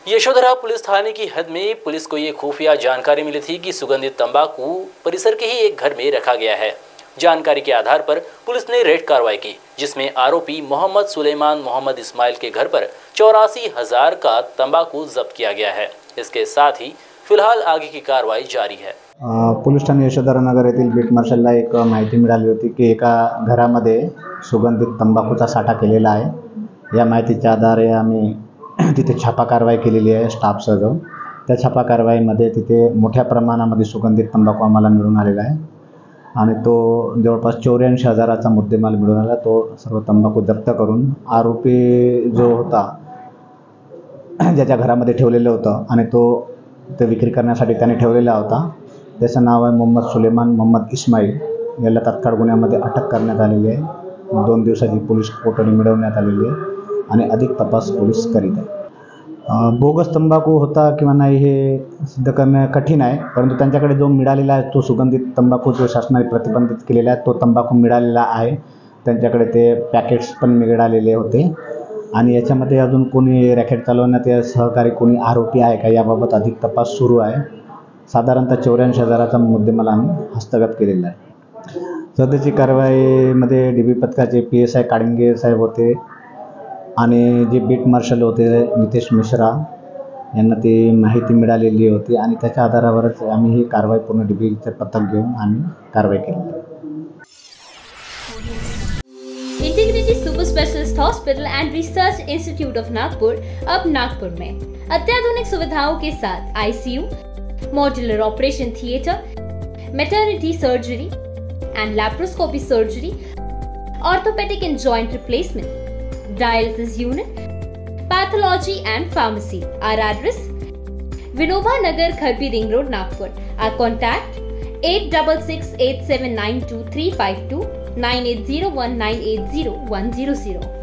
Yashodhara police थाने की हद में पुलिस को ये खुफिया जानकारी मिली थी कि सुगंधित तंबाकू परिसर के ही एक घर में रखा गया है। जानकारी के आधार पर पुलिस ने रेड कार्रवाई की, जिसमें आरोपी मोहम्मद सुलेमान मोहम्मद इस्माइल के घर पर 84,000 का तंबाकू जब्त किया गया है। इसके साथ ही फिलहाल आगे की कार्रवाई जारी है। पोलीस ठाणे यशोधरानगर येथील बीट मार्शलला एक माहिती मिळाली होती की एका घरामध्ये सुगंधित तंबाखूचा साठा केलेला आहे। या माहितीच्या आधारे आम्ही तिथे छापा कारवाई केलेली आहे स्टाफसह जाऊन। त्या छापा कारवाईमध्ये तिथे मोठ्या प्रमाणामध्ये सुगंधित तंबाखू आम्हाला मिळून आलेला आहे आणि तो जवळपास 84,000चा मुद्देमाल मिळून आला। तो सर्व तंबाखू जप्त करून आरोपी जो होता ज्याच्या घरामध्ये ठेवलेलं होतं आणि तो ते विक्री करण्यासाठी त्याने ठेवलेला होता, त्याचं नाव आहे मोहम्मद सुलेमान मोहम्मद इस्माइल। याला तात्काळ गुन्ह्यामध्ये अटक करण्यात आलेली आहे। 2 दिवसाची पोलीस कोठडी मिळवण्यात आलेली आहे आणि अधिक तपास पोलीस करीत आहे। बोगस तंबाखू होता किंवा नाही हे सिद्ध करणे कठीण आहे, परंतु त्यांच्याकडे जो मिळालेला आहे तो सुगंधित तंबाखू जो शासनाने प्रतिबंधित केलेला आहे तो तंबाखू मिळालेला आहे। त्यांच्याकडे ते पॅकेट्स पण मिळालेले होते आणि याच्यामध्ये अजून कोणी रॅकेट चालवण्यात या सहकारी कोणी आरोपी आहे का याबाबत अधिक तपास सुरू आहे। साधारणतः 84,000चा मुद्देमाल आम्ही हस्तगत केलेला आहे। सध्याची कारवाईमध्ये डीबी पथकाचे PSI काडिंगे साहेब होते आणि जे बीट मार्शल होते नितेश मिश्रा यांना ती माहिती मिळालेली होती आणि त्याच्या आधारावरच आम्ही ही कारवाई पूर्ण डीबीचे पथक घेऊन आम्ही कारवाई केली। Integrity super specialist hospital end research institute of Nagpur अब नागपुर में अत्याधुनिक सुविधाओं के साथ ICU, modular operation theatre, maternity surgery end laparoscopy surgery, orthopaedic end joint replacement, dialysis unit, pathology and pharmacy. Our address: Vinoba Nagar, Kharbi Ring Road, Nagpur. Our contact: 8668792352 9801980100.